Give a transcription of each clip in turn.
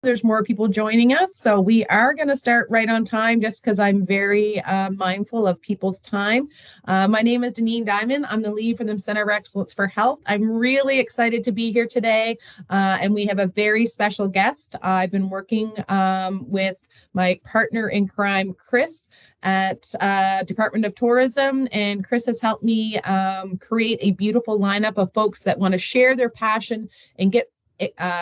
There's more people joining us, so we are going to start right on time just because I'm very mindful of people's time. My name is Deneen Diamond. I'm the lead for the Center of Excellence for Health. I'm really excited to be here today, and we have a very special guest. I've been working with my partner in crime, Chris, at Department of Tourism, and Chris has helped me create a beautiful lineup of folks that want to share their passion and get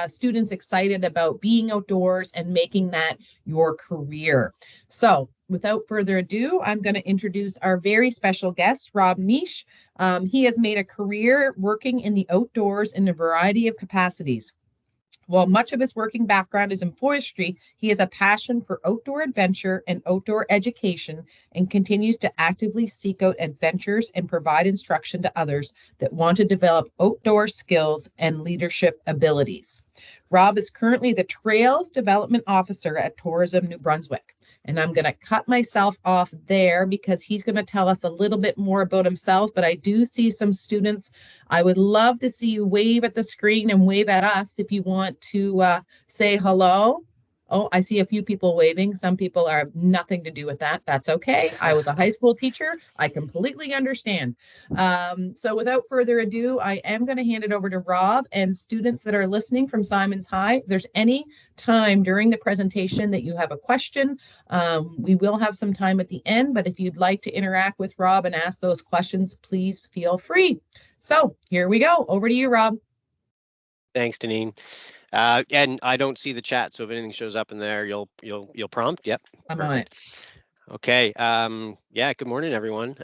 students excited about being outdoors and making that your career. So, without further ado, I'm going to introduce our very special guest, Rob Neish. He has made a career working in the outdoors in a variety of capacities. While much of his working background is in forestry, he has a passion for outdoor adventure and outdoor education and continues to actively seek out adventures and provide instruction to others that want to develop outdoor skills and leadership abilities. Rob is currently the Trails Development Officer at Tourism New Brunswick. And I'm going to cut myself off there because he's going to tell us a little bit more about himself. But I do see some students. I would love to see you wave at the screen and wave at us if you want to say hello. Oh, I see a few people waving. Some people are nothing to do with that. That's okay. I was a high school teacher. I completely understand. So without further ado, I am going to hand it over to Rob and students that are listening from Simon's High. If there's any time during the presentation that you have a question, we will have some time at the end, but if you'd like to interact with Rob and ask those questions, please feel free. So here we go. Over to you, Rob. Thanks, Deneen. And I don't see the chat, so if anything shows up in there, you'll prompt. Yep. I'm on it. Okay. Yeah. Good morning, everyone.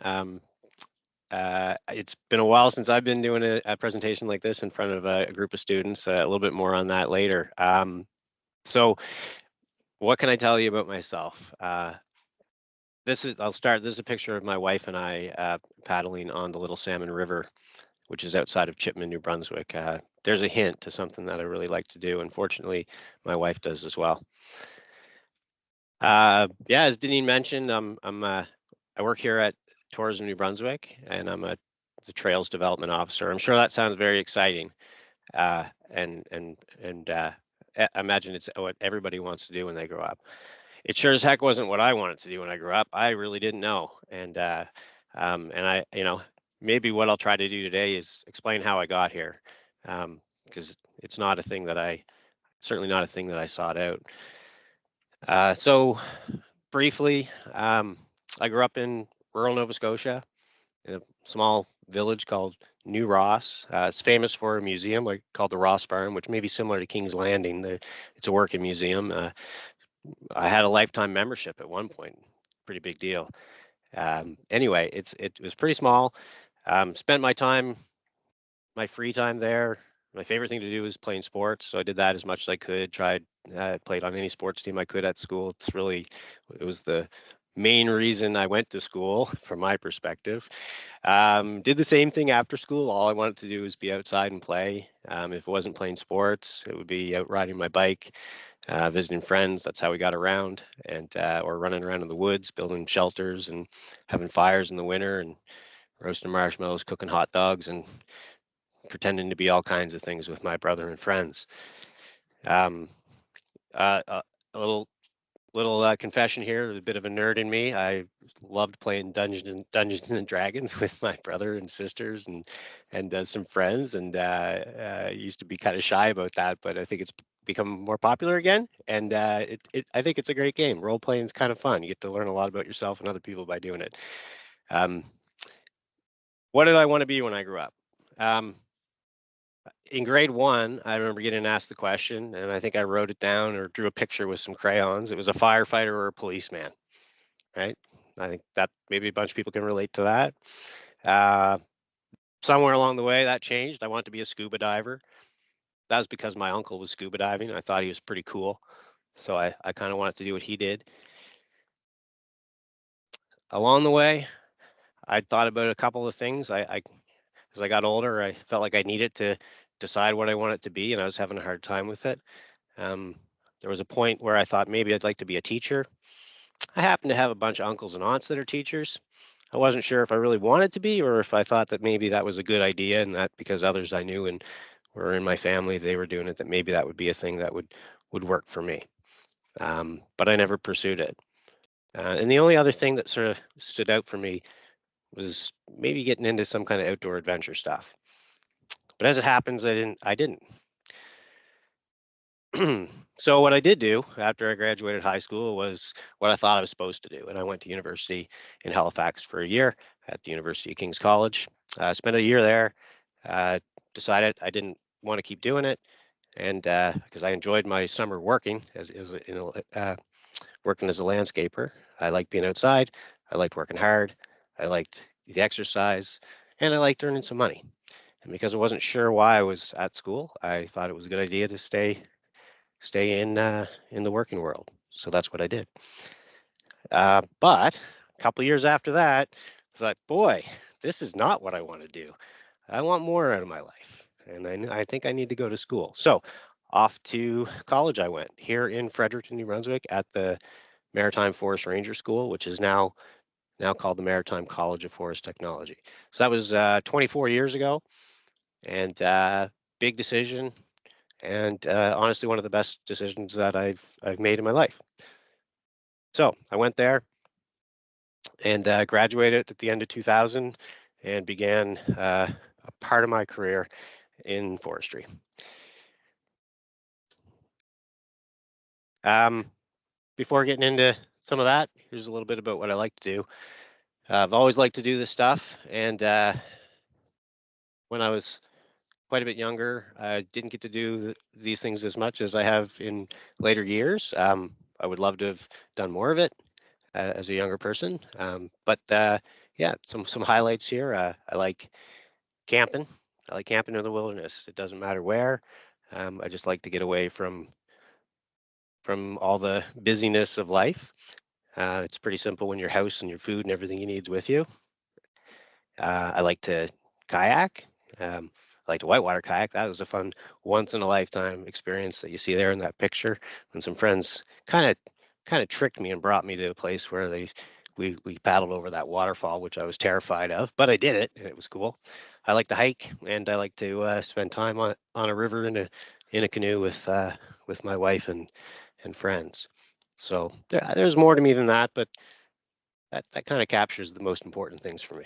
It's been a while since I've been doing a presentation like this in front of a group of students. A little bit more on that later. So, what can I tell you about myself? I'll start. This is a picture of my wife and I paddling on the Little Salmon River, which is outside of Chipman, New Brunswick. There's a hint to something that I really like to do. Unfortunately, my wife does as well. Yeah, as Deneen mentioned, I work here at Tourism New Brunswick, and I'm the Trails Development Officer. I'm sure that sounds very exciting, and I imagine it's what everybody wants to do when they grow up. It sure as heck wasn't what I wanted to do when I grew up. I really didn't know, and I, maybe what I'll try to do today is explain how I got here, because it's not a thing that certainly not a thing that I sought out. So briefly, I grew up in rural Nova Scotia in a small village called New Ross. It's famous for a museum called the Ross Farm, which may be similar to King's Landing. It's a working museum. I had a lifetime membership at one point, pretty big deal. Anyway, it was pretty small. Spent my free time there. My favorite thing to do was playing sports, so I did that as much as I could. Played on any sports team I could at school. It was the main reason I went to school from my perspective. Did the same thing after school. All I wanted to do was be outside and play. If it wasn't playing sports, it would be out riding my bike, visiting friends. That's how we got around, and or running around in the woods, building shelters and having fires in the winter and roasting marshmallows, cooking hot dogs, and pretending to be all kinds of things with my brother and friends. Um, a little confession here, a bit of a nerd in me. I loved playing Dungeons and Dragons with my brother and sisters and some friends, and used to be kind of shy about that, but I think it's become more popular again, and I think it's a great game. Role playing is kind of fun. You get to learn a lot about yourself and other people by doing it. What did I want to be when I grew up? In grade 1, I remember getting asked the question, and I think I wrote it down or drew a picture with some crayons. It was a firefighter or a policeman, right? I think that maybe a bunch of people can relate to that. Somewhere along the way, that changed. I wanted to be a scuba diver. That was because my uncle was scuba diving. I thought he was pretty cool, so I kind of wanted to do what he did. Along the way, I thought about a couple of things. As I got older, I felt like I needed to decide what I wanted to be, and I was having a hard time with it. There was a point where I thought maybe I'd like to be a teacher. I happen to have a bunch of uncles and aunts that are teachers. I wasn't sure if I really wanted to be, or if I thought that maybe that was a good idea, and that because others I knew and were in my family, they were doing it, that maybe that would be a thing that would would work for me. But I never pursued it. And the only other thing that sort of stood out for me was maybe getting into some kind of outdoor adventure stuff. But as it happens, I didn't. So what I did do after I graduated high school was what I thought I was supposed to do, and I went to university in Halifax for a year at the University of King's College. I spent a year there. Uh, Decided I didn't want to keep doing it, and because I enjoyed my summer working working as a landscaper. I liked being outside. I liked working hard. I liked the exercise, and I liked earning some money. And because I wasn't sure why I was at school, I thought it was a good idea to stay in the working world. So that's what I did. But a couple years after that, I thought, boy, this is not what I want to do. I want more out of my life, and I think I need to go to school. So off to college I went here in Fredericton, New Brunswick, at the Maritime Forest Ranger School, which is now called the Maritime College of Forest Technology. So that was 24 years ago, and big decision, and honestly, one of the best decisions that I've made in my life. So I went there and graduated at the end of 2000 and began a part of my career in forestry. Before getting into some of that, here's a little bit about what I like to do. I've always liked to do this stuff, and when I was quite a bit younger, I didn't get to do these things as much as I have in later years. I would love to have done more of it as a younger person, but yeah, some highlights here. I like camping. I like camping in the wilderness. It doesn't matter where. I just like to get away from all the busyness of life. It's pretty simple when your house and your food and everything you need is with you. I like to kayak. I like to whitewater kayak. That was a fun once in a lifetime experience that you see there in that picture. When some friends kind of tricked me and brought me to a place where we paddled over that waterfall, which I was terrified of, but I did it and it was cool. I like to hike, and I like to spend time on a river in a canoe with my wife and friends. So there's more to me than that, but that kind of captures the most important things for me.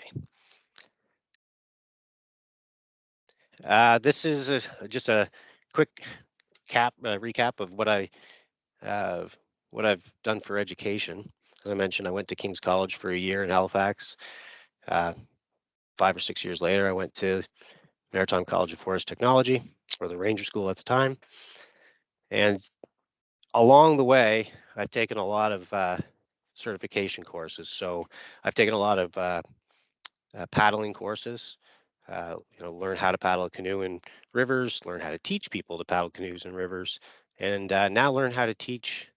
This is just a quick recap of uh, what I've done for education. As I mentioned, I went to King's College for a year in Halifax. 5 or 6 years later, I went to Maritime College of Forest Technology, or the Ranger School at the time. And along the way, I've taken a lot of certification courses. So I've taken a lot of paddling courses. Learn how to paddle a canoe in rivers, learn how to teach people to paddle canoes in rivers, and now learn how to teach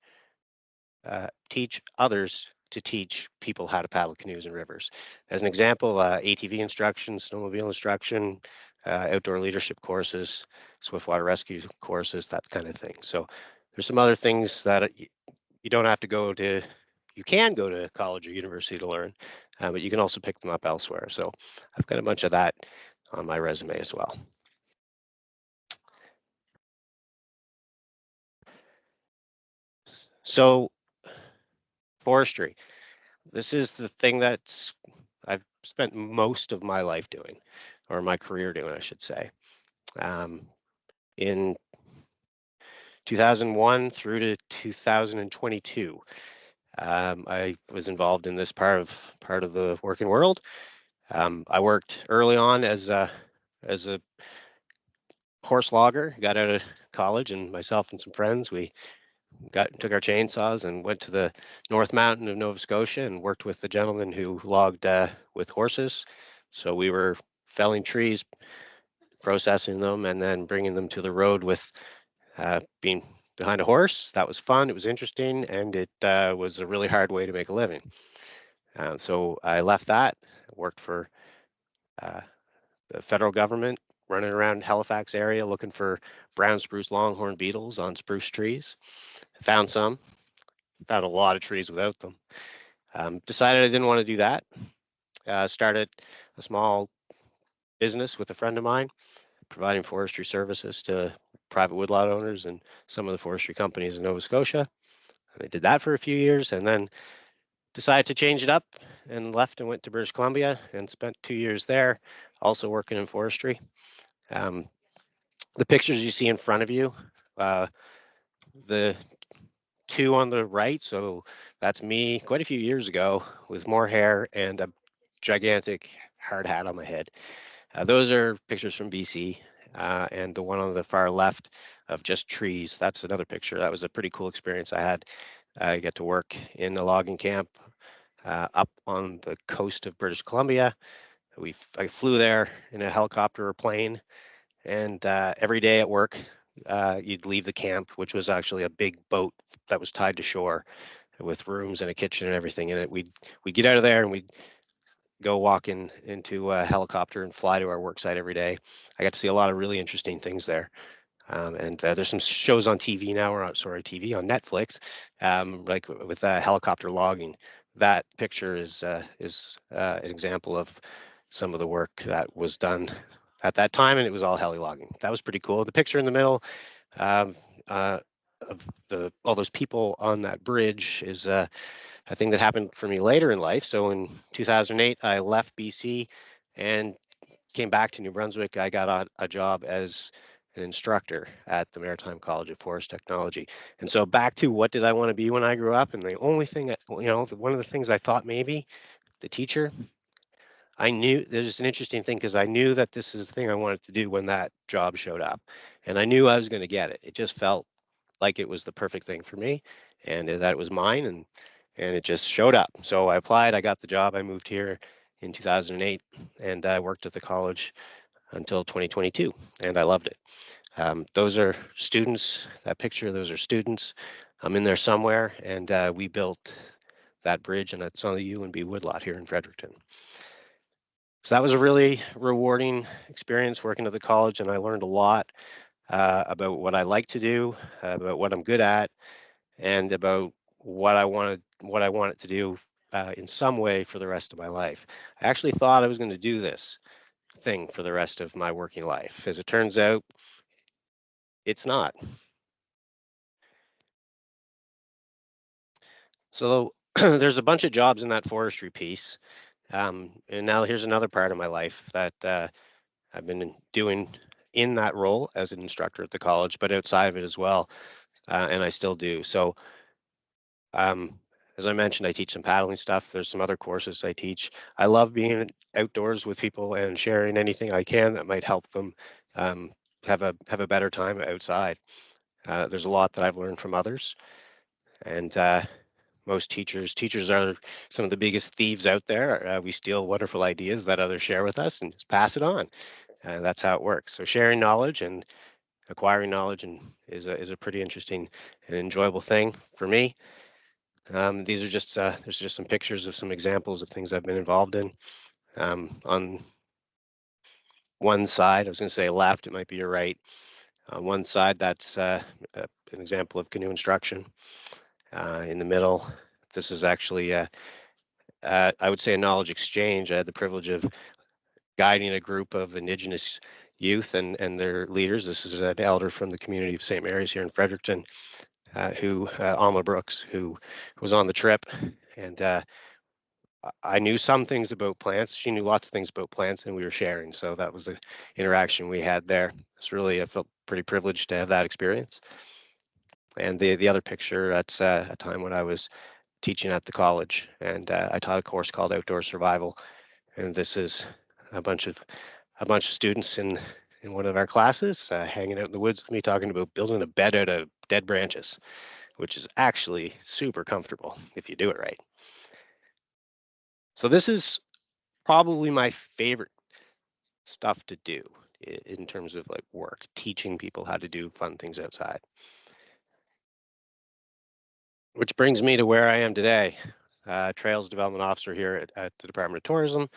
others to teach people how to paddle canoes in rivers. As an example, ATV instruction, snowmobile instruction, outdoor leadership courses, swiftwater rescue courses, that kind of thing. So there's some other things that you don't have to go to. You can go to college or university to learn, but you can also pick them up elsewhere. So I've got a bunch of that on my resume as well. So forestry, this is the thing that's I've spent most of my life doing, or my career doing, I should say. In 2001 through to 2022, I was involved in this part of the working world. I worked early on as a horse logger. Got out of college, and myself and some friends, we took our chainsaws and went to the North Mountain of Nova Scotia and worked with the gentleman who logged with horses. So we were felling trees, processing them, and then bringing them to the road with being behind a horse. That was fun. It was interesting, and it was a really hard way to make a living. So I left that, worked for uh, the federal government, running around Halifax area looking for brown spruce longhorn beetles on spruce trees. Found some, found a lot of trees without them. Decided I didn't want to do that. Started a small business with a friend of mine, providing forestry services to private woodlot owners and some of the forestry companies in Nova Scotia. And I did that for a few years and then decided to change it up and left and went to British Columbia and spent 2 years there, also working in forestry. Um, the pictures you see in front of you, the two on the right, so that's me quite a few years ago with more hair and a gigantic hard hat on my head. Those are pictures from BC. And the one on the far left of just trees, that's another picture. That was a pretty cool experience I had. I got to work in a logging camp up on the coast of British Columbia. I flew there in a helicopter or plane, and every day at work, you'd leave the camp, which was actually a big boat that was tied to shore with rooms and a kitchen and everything in it. We'd get out of there and we'd go walk into a helicopter and fly to our work site every day. I got to see a lot of really interesting things there. And there's some shows on TV now, or TV on Netflix, like with helicopter logging. That picture is an example of some of the work that was done at that time, and it was all heli logging. That was pretty cool. The picture in the middle um, of all those people on that bridge is a thing that happened for me later in life. So in 2008, I left BC and came back to New Brunswick. I got a job as an instructor at the Maritime College of Forest Technology. And so back to what did I want to be when I grew up? And the only thing, one of the things I thought maybe the teacher, I knew there's an interesting thing because I knew that this is the thing I wanted to do when that job showed up. And I knew I was going to get it. It just felt like it was the perfect thing for me and that it was mine and it just showed up. So I applied, I got the job, I moved here in 2008 and I worked at the college until 2022 and I loved it. Those are students, that picture, those are students. I'm in there somewhere and we built that bridge and it's on the UNB Woodlot here in Fredericton. So that was a really rewarding experience working at the college and I learned a lot about what I like to do, about what I'm good at, and about what I wanted to do in some way for the rest of my life. I actually thought I was going to do this thing for the rest of my working life. As it turns out, it's not. So there's a bunch of jobs in that forestry piece. And now here's another part of my life that I've been doing in that role as an instructor at the college, but outside of it as well. And I still do. So um, as I mentioned, I teach some paddling stuff. There's some other courses I teach. I love being outdoors with people and sharing anything I can that might help them have a better time outside. There's a lot that I've learned from others, and most teachers are some of the biggest thieves out there. We steal wonderful ideas that others share with us and just pass it on. And that's how it works. So sharing knowledge and acquiring knowledge is a pretty interesting and enjoyable thing for me. These are just there's just some pictures of some examples of things I've been involved in. On one side, I was going to say left, it might be your right. On one side, that's an example of canoe instruction. In the middle, this is actually, I would say, a knowledge exchange. I had the privilege of guiding a group of Indigenous youth and their leaders. This is an elder from the community of St. Mary's here in Fredericton, Alma Brooks, who was on the trip. And I knew some things about plants. She knew lots of things about plants, and we were sharing. So that was the interaction we had there. It's really, I felt pretty privileged to have that experience. And the other picture, that's a time when I was teaching at the college, and I taught a course called Outdoor Survival. And this is a bunch of students in one of our classes, hanging out in the woods with me, talking about building a bed out of dead branches, which is actually super comfortable if you do it right. So this is probably my favorite stuff to do in terms of like work, teaching people how to do fun things outside. Which brings me to where I am today, Trails Development Officer here at the Department of Tourism.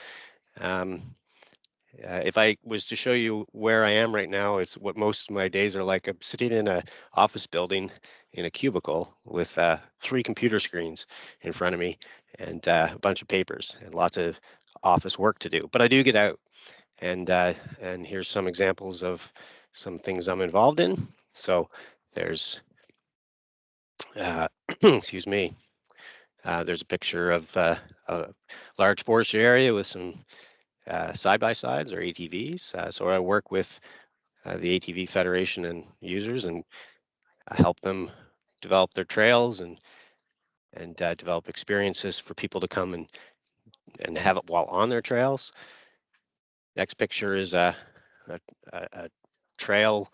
If I was to show you where I am right now, it's what most of my days are like. I'm sitting in an office building in a cubicle with 3 computer screens in front of me and a bunch of papers and lots of office work to do. But I do get out, and here's some examples of some things I'm involved in. So there's, excuse me, there's a picture of a large forestry area with some side-by-sides or ATVs. So I work with the ATV Federation and users and help them develop their trails and develop experiences for people to come and have it while on their trails. Next picture is a trail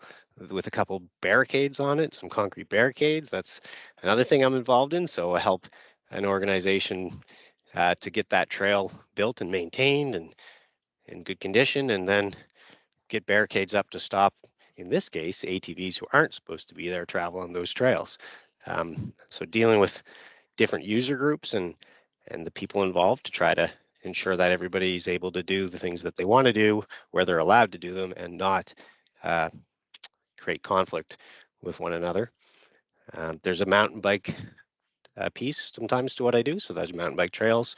with a couple barricades on it, some concrete barricades. That's another thing I'm involved in. So I help an organization to get that trail built and maintained and in good condition, and then get barricades up to stop, in this case, ATVs who aren't supposed to be there travel on those trails. So dealing with different user groups and the people involved to try to ensure that everybody's able to do the things that they want to do where they're allowed to do them and not create conflict with one another. There's a mountain bike piece sometimes to what I do. So there's mountain bike trails.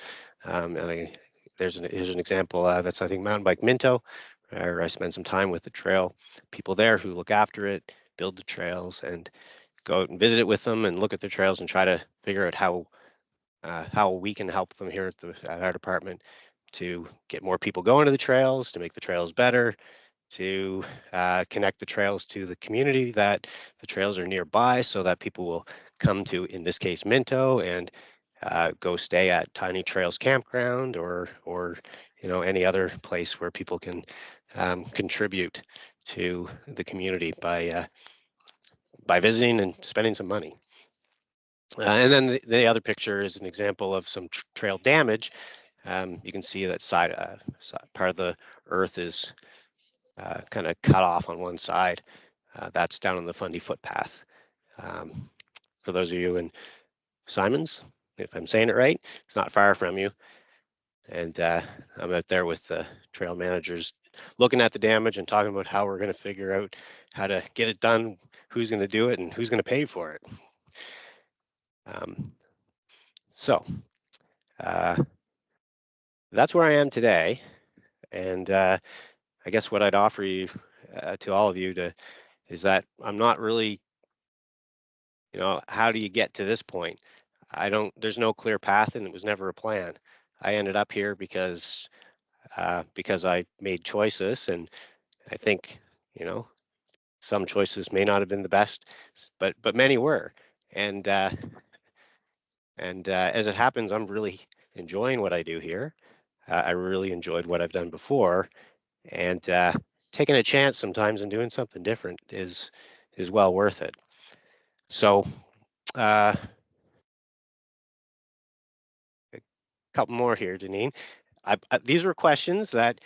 Here's an example that's, I think, mountain bike Minto, where I spend some time with the trail people there who look after it, build the trails, and go out and visit it with them and look at the trails and try to figure out how we can help them here at our department to get more people going to the trails, to make the trails better, to connect the trails to the community that the trails are nearby so that people will come to, in this case, Minto, and go stay at Tiny Trails Campground or any other place where people can contribute to the community by visiting and spending some money. And then the other picture is an example of some trail damage. You can see that part of the earth is kind of cut off on one side. That's down on the Fundy footpath. For those of you in Simons, if I'm saying it right, it's not far from you. And I'm out there with the trail managers looking at the damage and talking about how we're going to figure out how to get it done, who's going to do it, and who's going to pay for it. So that's where I am today. And I guess what I'd offer you to all of you is that I'm not really, how do you get to this point? There's no clear path, and it was never a plan. I ended up here because I made choices, and I think, some choices may not have been the best, but many were. And as it happens, I'm really enjoying what I do here. I really enjoyed what I've done before, and taking a chance sometimes and doing something different is well worth it. So a couple more here, Deneen. These were questions that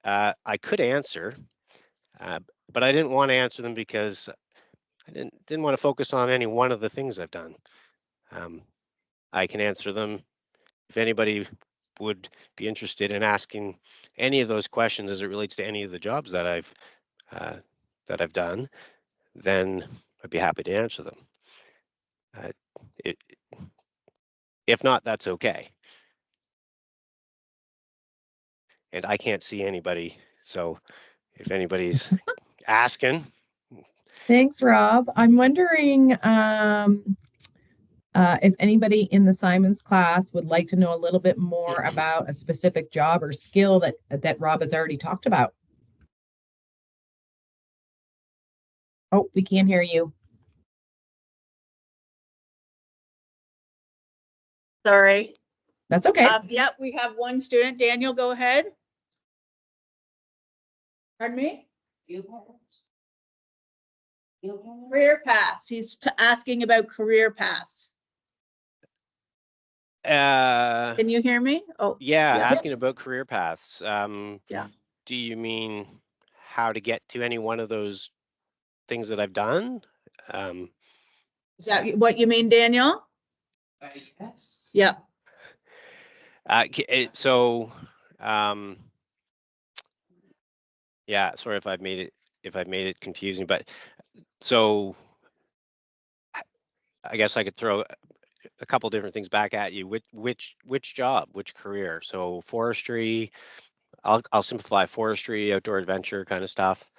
I could answer, but I didn't want to answer them because I didn't want to focus on any one of the things I've done. I can answer them if anybody would be interested in asking any of those questions as it relates to any of the jobs that I've done. Then I'd be happy to answer them. If not, that's okay. And I can't see anybody, so if anybody's asking. Thanks, Rob. I'm wondering if anybody in the Simons class would like to know a little bit more about a specific job or skill that Rob has already talked about. Oh, we can't hear you. Sorry. That's okay. Yep, we have one student. Daniel, go ahead. Pardon me? Career paths. He's asking about career paths. Can you hear me? Oh, yeah. Asking about career paths. Yeah. Do you mean how to get to any one of those things that I've done? Is that what you mean, Daniel? Yes. Yeah. So, yeah. Sorry if I've made it confusing, but so I guess I could throw a couple different things back at you. Which job, which career? So forestry. I'll simplify: forestry, outdoor adventure kind of stuff.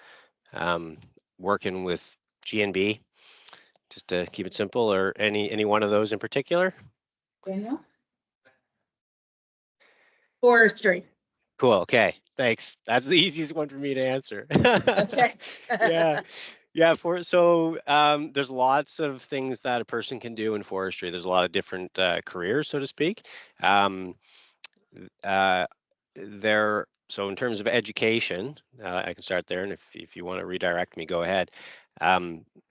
Working with GNB, just to keep it simple, or any one of those in particular? Daniel? Forestry. Cool. Okay. Thanks. That's the easiest one for me to answer. Okay. Yeah. Yeah. There's lots of things that a person can do in forestry. There's a lot of different careers, so to speak. Um, uh, so in terms of education, I can start there, and if you want to redirect me, go ahead.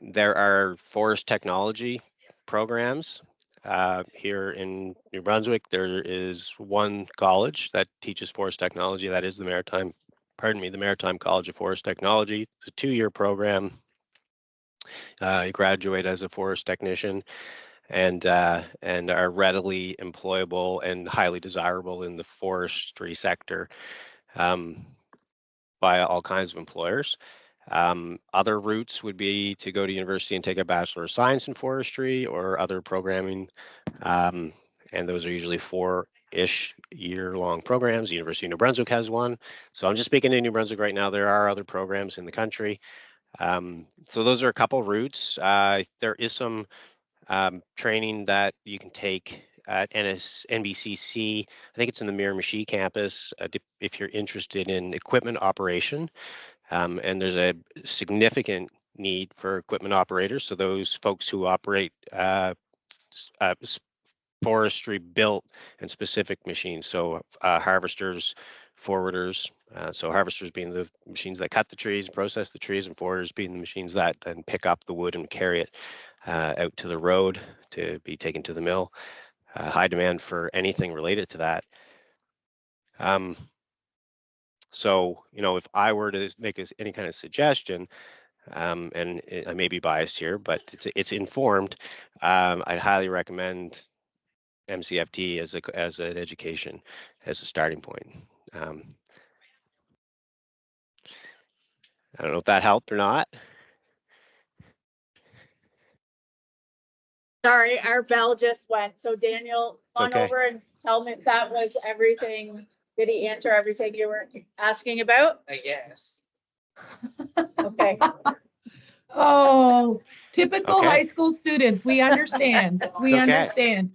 There are forest technology programs here in New Brunswick. There is one college that teaches forest technology. That is the Maritime College of Forest Technology. It's a 2-year program. You graduate as a forest technician and are readily employable and highly desirable in the forestry sector by all kinds of employers. Other routes would be to go to university and take a Bachelor of Science in Forestry or other programming, and those are usually 4-ish year-long programs. The University of New Brunswick has one. So I'm just speaking in New Brunswick right now. There are other programs in the country. So those are a couple routes. There is some training that you can take at NBCC. I think it's in the Miramichi campus if you're interested in equipment operation. And there's a significant need for equipment operators. So those folks who operate forestry built and specific machines. So harvesters, forwarders. So harvesters being the machines that cut the trees and process the trees, and forwarders being the machines that then pick up the wood and carry it out to the road to be taken to the mill. High demand for anything related to that. So, if I were to make any kind of suggestion, and I may be biased here, but it's informed, I'd highly recommend MCFT as an education, as a starting point. I don't know if that helped or not. Sorry, our bell just went. So Daniel, It's on okay. over and tell me if that was everything. Did he answer everything you were asking about? I guess. Okay. Oh, typical Okay. high school students. We understand. We okay. understand.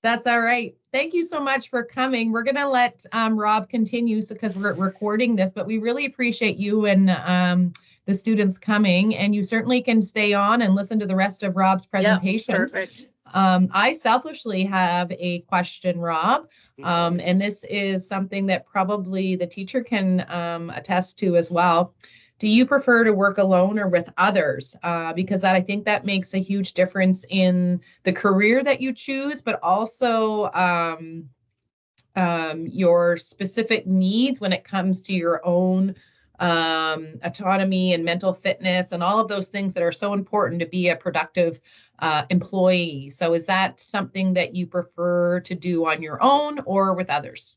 That's all right. Thank you so much for coming. We're going to let Rob continue because we're recording this, but we really appreciate you and the students coming. And you certainly can stay on and listen to the rest of Rob's presentation. Yep, perfect. I selfishly have a question, Rob, and this is something that probably the teacher can attest to as well. Do you prefer to work alone or with others? Because I think that makes a huge difference in the career that you choose, but also your specific needs when it comes to your own autonomy and mental fitness and all of those things that are so important to be a productive employee. So is that something that you prefer to do on your own or with others?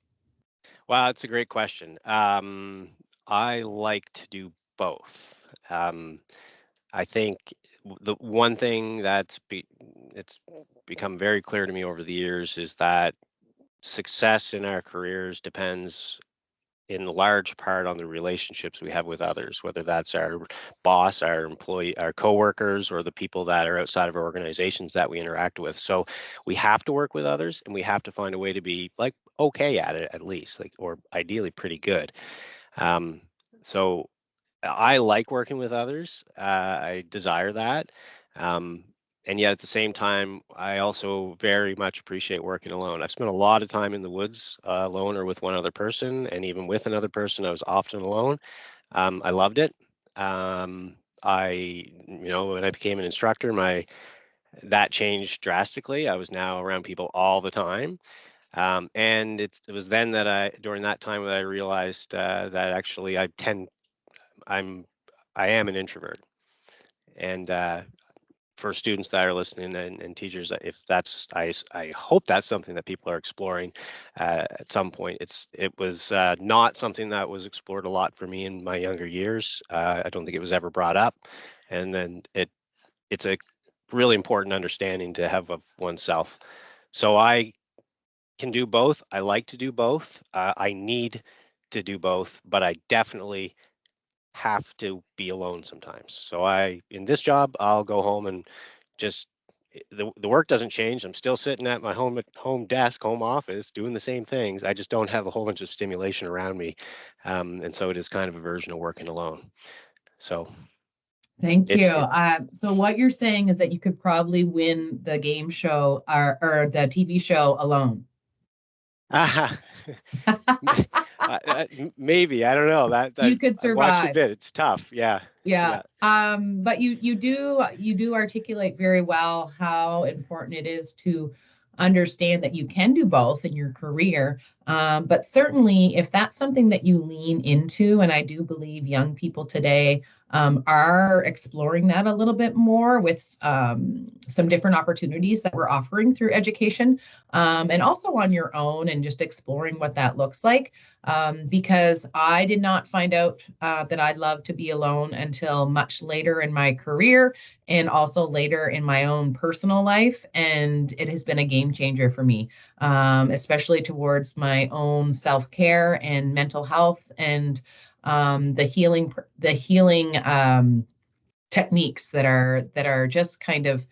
Wow, it's a great question. I like to do both. I think the one thing it's become very clear to me over the years is that success in our careers depends in large part on the relationships we have with others, whether that's our boss, our employee, our coworkers, or the people that are outside of our organizations that we interact with. So we have to work with others, and we have to find a way to be like okay at it, at least, like, or ideally pretty good. So I like working with others. I desire that. And yet at the same time, I also very much appreciate working alone. I've spent a lot of time in the woods alone or with one other person, and even with another person, I was often alone. I loved it. When I became an instructor, that changed drastically. I was now around people all the time. And it was then that during that time that I realized that actually I am an introvert. And for students that are listening and teachers, if I hope that's something that people are exploring at some point. It was not something that was explored a lot for me in my younger years. I don't think it was ever brought up, and then it's a really important understanding to have of oneself. So I can do both. I like to do both. I need to do both, but I definitely have to be alone sometimes. So in this job, I'll go home and just the work doesn't change. I'm still sitting at my home desk, home office, doing the same things. I just don't have a whole bunch of stimulation around me, and so it is kind of a version of working alone. So Thank you. it's So what you're saying is that you could probably win the game show or the TV show alone. maybe I don't know You could I've watched a survive. bit. It's tough. Yeah, Yeah. yeah. But you do articulate very well how important it is to understand that you can do both in your career. But certainly if that's something that you lean into, and I do believe young people today are exploring that a little bit more with some different opportunities that we're offering through education, and also on your own and just exploring what that looks like. Because I did not find out that I love to be alone until much later in my career and also later in my own personal life. And it has been a game changer for me, especially towards my own self-care and mental health and the healing techniques that are just kind of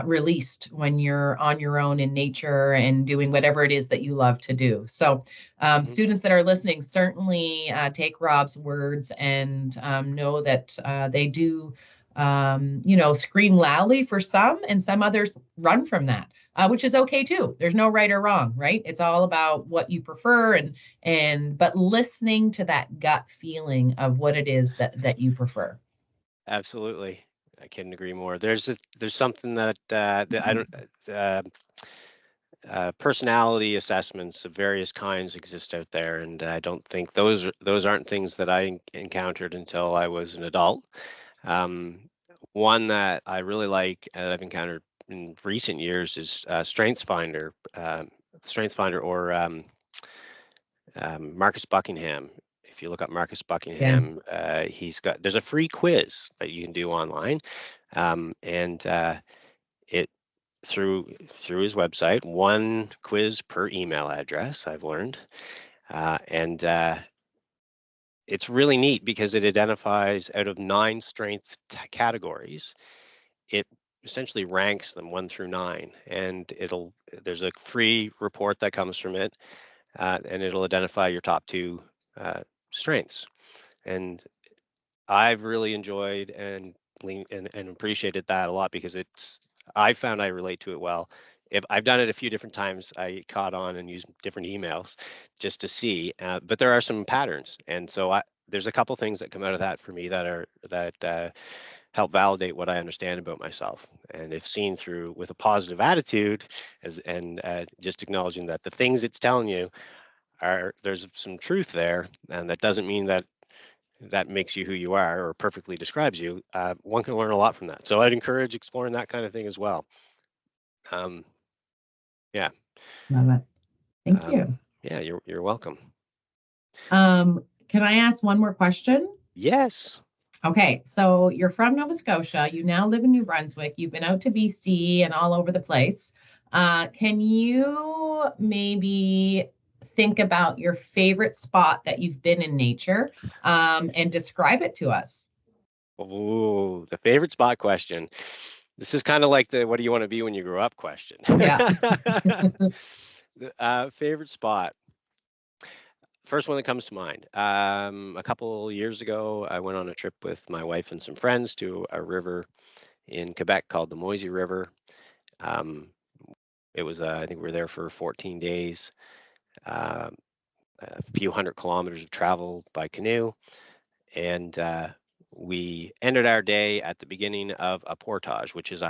released when you're on your own in nature and doing whatever it is that you love to do. So, Mhm. students that are listening, certainly take Rob's words and know that they do, scream loudly for some, and some others run from that. Which is okay too. There's no right or wrong, right? It's all about what you prefer but listening to that gut feeling of what it is that you prefer. Absolutely. I couldn't agree more. There's something that I don't personality assessments of various kinds exist out there, and I don't think those aren't things that I encountered until I was an adult. Um, One that I really like that I've encountered in recent years is StrengthsFinder or Marcus Buckingham. If you look up Marcus Yes. Buckingham, there's a free quiz that you can do online, and it through his website, one quiz per email address. I've learned, and it's really neat because it identifies out of 9 strength categories. It essentially ranks them 1 through 9, and there's a free report that comes from it, and it'll identify your top 2 strengths. And I've really enjoyed and appreciated that a lot because I found I relate to it well. If I've done it a few different times, I caught on and used different emails just to see, but there are some patterns, and so there's a couple things that come out of that for me that help validate what I understand about myself. And if seen through with a positive attitude, and just acknowledging that the things it's telling you there's some truth there, and that doesn't mean that makes you who you are or perfectly describes you. One can learn a lot from that. So I'd encourage exploring that kind of thing as well. Um, yeah. Love it. Thank you. Yeah, you're welcome. Can I ask one more question? Yes. Okay, so you're from Nova Scotia. You now live in New Brunswick. You've been out to BC and all over the place. Can you maybe think about your favorite spot that you've been in nature, and describe it to us? Oh, the favorite spot question. This is kind of like the what do you want to be when you grow up question. Yeah. Favorite spot. First one that comes to mind. A couple years ago, I went on a trip with my wife and some friends to a river in Quebec called the Moisey River. Um, it was, I think we were there for 14 days, uh, a few hundred kilometers of travel by canoe, and we ended our day at the beginning of a portage, which is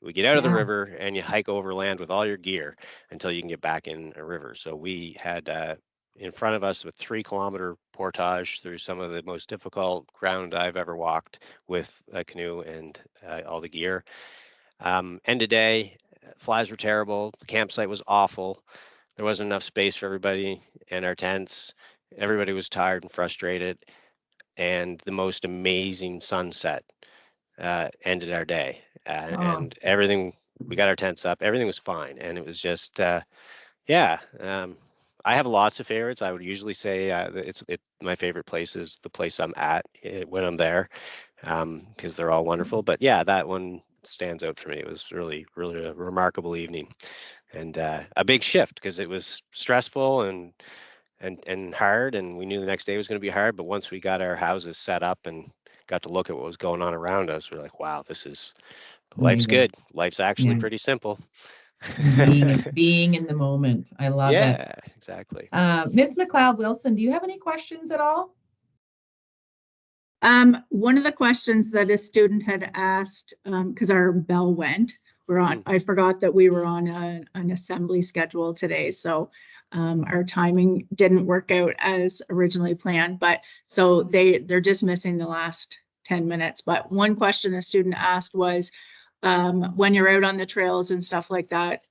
we get out of the Yeah. river and you hike overland with all your gear until you can get back in a river. So we had in front of us a 3 kilometer portage through some of the most difficult ground I've ever walked with a canoe and all the gear. End of day, flies were terrible. The campsite was awful. There wasn't enough space for everybody in our tents. Everybody was tired and frustrated. And the most amazing sunset ended our day. Oh, And everything, we got our tents up. Everything was fine. And it was just, yeah. I have lots of favorites. I would usually say my favorite place is the place I'm at when I'm there, because they're all wonderful. But yeah, that one stands out for me. It was really, really a remarkable evening, and a big shift because it was stressful and hard, and we knew the next day was going to be hard. But once we got our houses set up and got to look at what was going on around us, we're like, wow, life's Amazing. good. Life's actually Yeah. pretty simple. Being in the moment. I love it. Yeah, exactly. Miss McLeod Wilson, do you have any questions at all? One of the questions that a student had asked, because our bell went, I forgot that we were on an assembly schedule today. So our timing didn't work out as originally planned, but so they're just missing the last 10 minutes. But one question a student asked was, when you're out on the trails and stuff like that,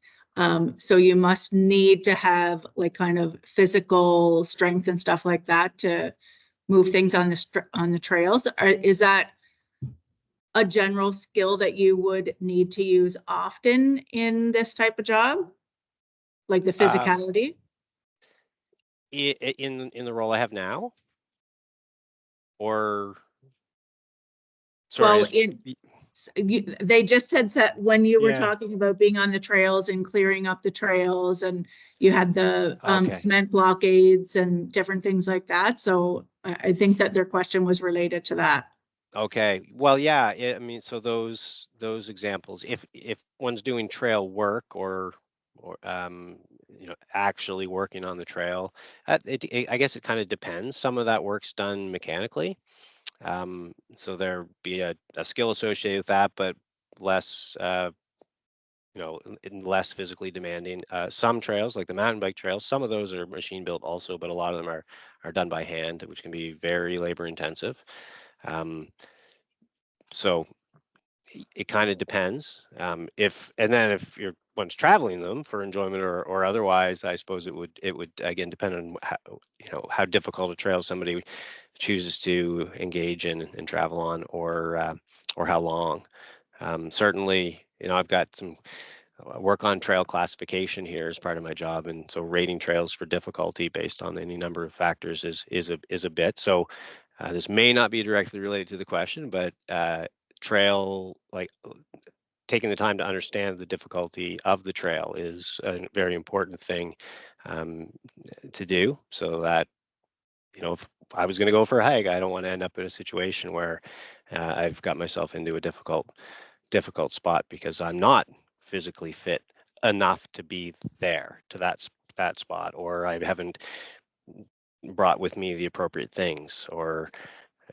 so you must need to have like kind of physical strength and stuff like that to move things on the trails. Is that a general skill that you would need to use often in this type of job, like the physicality? In the role I have now, or Well, sorry, they just had said when you were yeah, talking about being on the trails and clearing up the trails, and you had the okay. cement blockades and different things like that. So I think that their question was related to that. Okay. Well, yeah, I mean, so those examples, if one's doing trail work or actually working on the trail, I guess it kind of depends. Some of that work's done mechanically, so there be a skill associated with that, but less, less physically demanding. Some trails, like the mountain bike trails, some of those are machine built also, but a lot of them are done by hand, which can be very labor intensive. So it kind of depends. If you're once traveling them for enjoyment or otherwise, I suppose it would again depend on how difficult a trail somebody chooses to engage in and travel on, or how long. Certainly, I've got some work on trail classification here as part of my job, and so rating trails for difficulty based on any number of factors is a bit. So this may not be directly related to the question, but trail, like taking the time to understand the difficulty of the trail, is a very important thing to do, so that if I was going to go for a hike, I don't want to end up in a situation where I've got myself into a difficult spot because I'm not physically fit enough to be there to that spot, or I haven't brought with me the appropriate things, or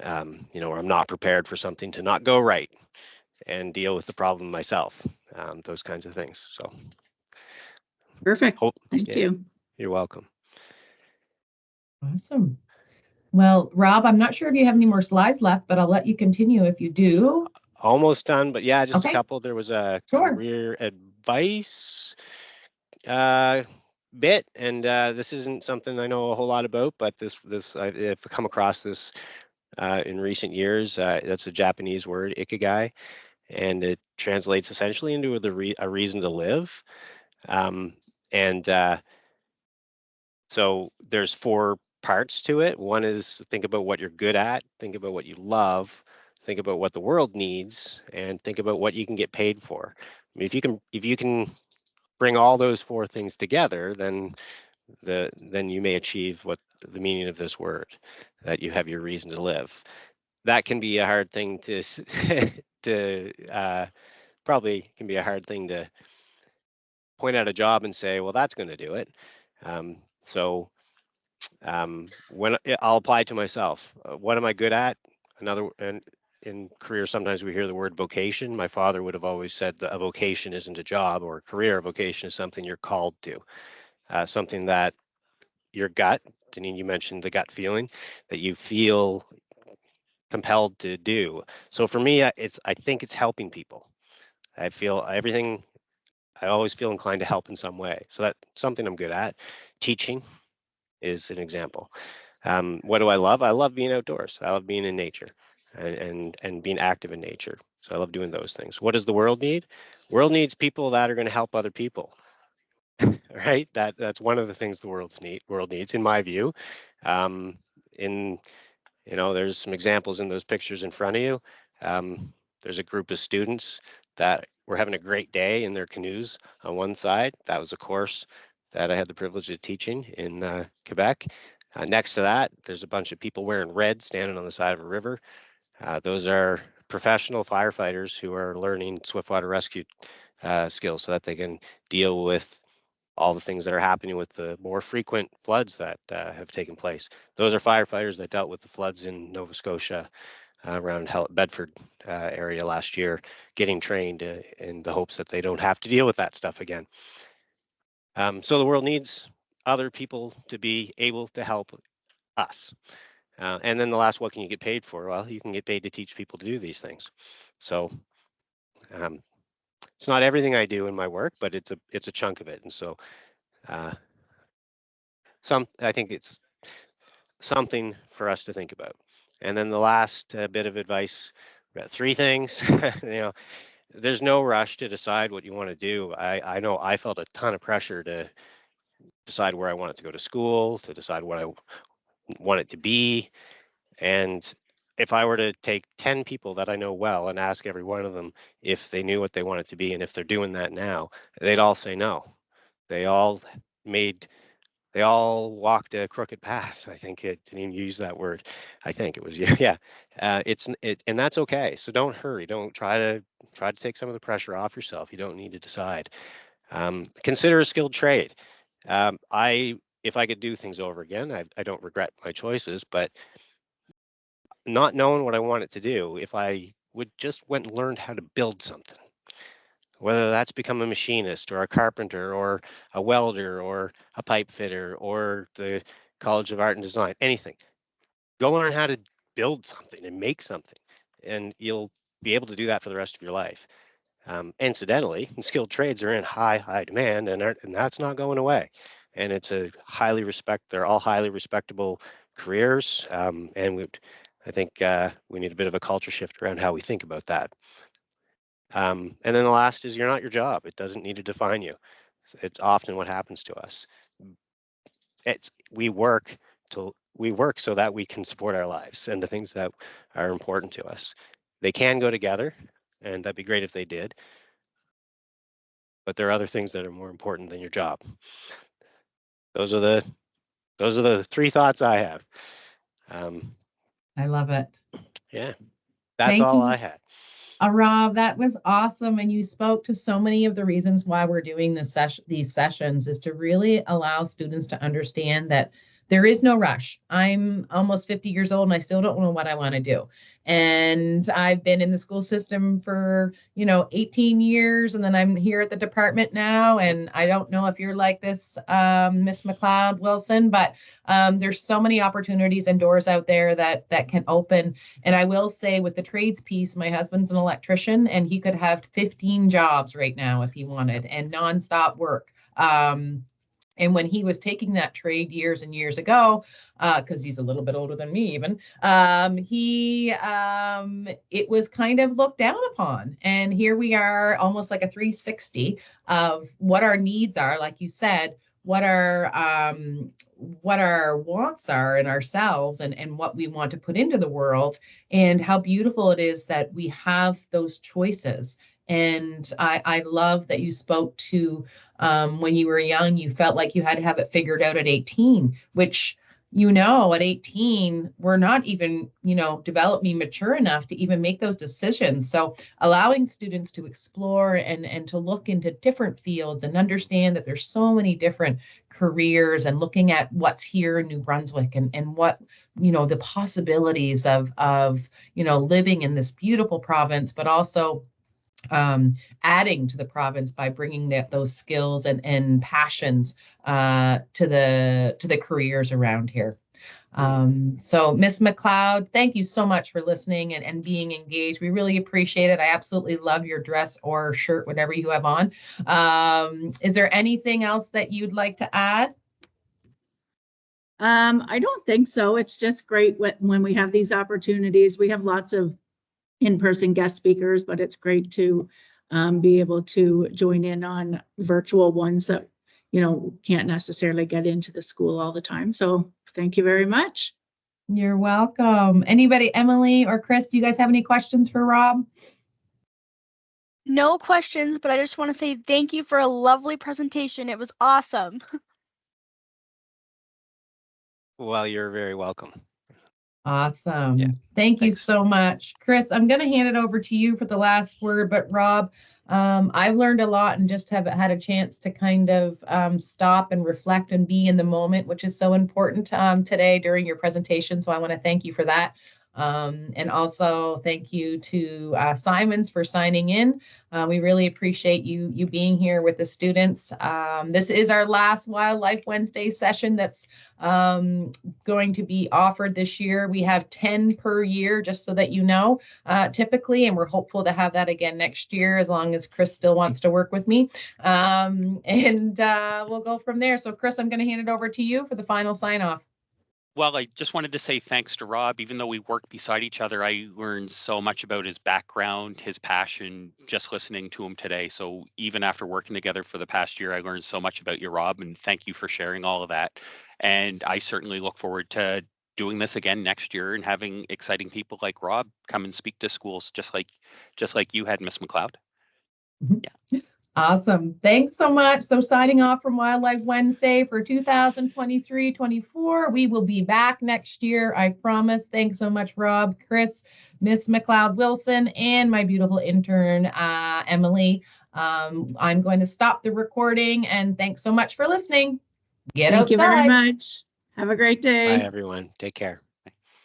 or I'm not prepared for something to not go right and deal with the problem myself. Those kinds of things. So Perfect. hope, Thank yeah, you. you're welcome. Awesome. Well, Rob, I'm not sure if you have any more slides left, but I'll let you continue if you do. Almost done, but yeah, just a Okay, couple. There was a sure. career advice bit, and this isn't something I know a whole lot about, but I've come across this in recent years. That's a Japanese word, ikigai, and it translates essentially into a reason to live. And So there's four parts to it. One is think about what you're good at, think about what you love, think about what the world needs, and think about what you can get paid for. I mean, if you can bring all those four things together, then you may achieve what the meaning of this word, that you have your reason to live. That can be a hard thing to to probably can be a hard thing to point out a job and say, well, that's going to do it. So when I'll apply to myself, what am I good at? And in career, sometimes we hear the word vocation. My father would have always said that a vocation isn't a job, or a career. A vocation is something you're called to, something that your gut, Janine, you mentioned the gut feeling, that you feel compelled to do. So for me, I think it's helping people. I feel everything. I always feel inclined to help in some way. So that's something I'm good at. Teaching is an example. What do I love? I love being outdoors. I love being in nature and being active in nature. So I love doing those things. What does the world need? World needs people that are going to help other people. right? That's one of the things the world needs, in my view. In there's some examples in those pictures in front of you. There's a group of students that were having a great day in their canoes on one side. That was a course that I had the privilege of teaching in Quebec. Next to that, there's a bunch of people wearing red standing on the side of a river. Those are professional firefighters who are learning swiftwater rescue skills so that they can deal with all the things that are happening with the more frequent floods that have taken place. Those are firefighters that dealt with the floods in Nova Scotia around Bedford area last year, getting trained in the hopes that they don't have to deal with that stuff again. So the world needs other people to be able to help us. And then the last, what can you get paid for? Well, you can get paid to teach people to do these things. So it's not everything I do in my work, but it's a chunk of it. And so I think it's something for us to think about. And then the last bit of advice, three things. There's no rush to decide what you want to do. I know I felt a ton of pressure to decide where I wanted to go to school, to decide what I want it to be. And if I were to take 10 people that I know well and ask every one of them if they knew what they wanted to be and if they're doing that now, they'd all say no. They all walked a crooked path. I think it didn't even use that word. I think it was yeah. And that's okay. So don't hurry. Don't try to take some of the pressure off yourself. You don't need to decide. Consider a skilled trade. If I could do things over again, I don't regret my choices, but not knowing what I wanted to do, if I would just went and learned how to build something, whether that's become a machinist or a carpenter or a welder or a pipe fitter or the College of Art and Design, anything. Go learn how to build something and make something, and you'll be able to do that for the rest of your life. Incidentally, skilled trades are in high demand, and that's not going away. And they're all highly respectable careers, and I think we need a bit of a culture shift around how we think about that. And then the last is, you're not your job. It doesn't need to define you. It's often what happens to us. We work so that we can support our lives and the things that are important to us. They can go together, and that'd be great if they did. But there are other things that are more important than your job. Those are the three thoughts I have. I love it. Yeah, that's Thank all you, I had. Rob, that was awesome. And you spoke to so many of the reasons why we're doing these sessions, is to really allow students to understand that there is no rush. I'm almost 50 years old and I still don't know what I want to do. And I've been in the school system for, 18 years, and then I'm here at the department now. And I don't know if you're like this, Miss McLeod Wilson, but there's so many opportunities and doors out there that can open. And I will say, with the trades piece, my husband's an electrician and he could have 15 jobs right now if he wanted, and nonstop work. And when he was taking that trade years and years ago, because he's a little bit older than me even, it was kind of looked down upon. And here we are, almost like a 360 of what our needs are, like you said, what our wants are in ourselves, and what we want to put into the world, and how beautiful it is that we have those choices. And I love that you spoke to, when you were young, you felt like you had to have it figured out at 18, which, at 18, we're not even, developing mature enough to even make those decisions. So allowing students to explore and to look into different fields and understand that there's so many different careers, and looking at what's here in New Brunswick, and what, the possibilities of living in this beautiful province, but also adding to the province by bringing those skills and passions to the careers around here. So Miss McLeod, thank you so much for listening and being engaged. We really appreciate it. I absolutely love your dress or shirt, whatever you have on. Is there anything else that you'd like to add? I don't think so. It's just great when we have these opportunities. We have lots of in-person guest speakers, but it's great to be able to join in on virtual ones that can't necessarily get into the school all the time. So thank you very much. You're welcome. Anybody, Emily or Chris, do you guys have any questions for Rob? No questions, but I just want to say thank you for a lovely presentation. It was awesome. Well, you're very welcome. Awesome. Yeah, Thank you thanks. so much. Chris, I'm going to hand it over to you for the last word, but Rob, I've learned a lot and just have had a chance to kind of stop and reflect and be in the moment, which is so important today during your presentation. So I want to thank you for that. And also thank you to Simons for signing in. We really appreciate you being here with the students. This is our last Wildlife Wednesday session that's going to be offered this year. We have 10 per year, just so that you know, typically, and we're hopeful to have that again next year, as long as Chris still wants to work with me. And we'll go from there. So Chris, I'm going to hand it over to you for the final sign off. Well, I just wanted to say thanks to Rob. Even though we work beside each other, I learned so much about his background, his passion, just listening to him today. So even after working together for the past year, I learned so much about you, Rob, and thank you for sharing all of that. And I certainly look forward to doing this again next year and having exciting people like Rob come and speak to schools, just like you had, Miss McLeod. Yeah. Awesome. Thanks so much. So signing off from Wildlife Wednesday for 2023-24. We will be back next year, I promise. Thanks so much, Rob, Chris, Miss McLeod Wilson, and my beautiful intern, Emily. I'm going to stop the recording, and thanks so much for listening. Get outside. Thank you very much. Have a great day. Bye, everyone. Take care.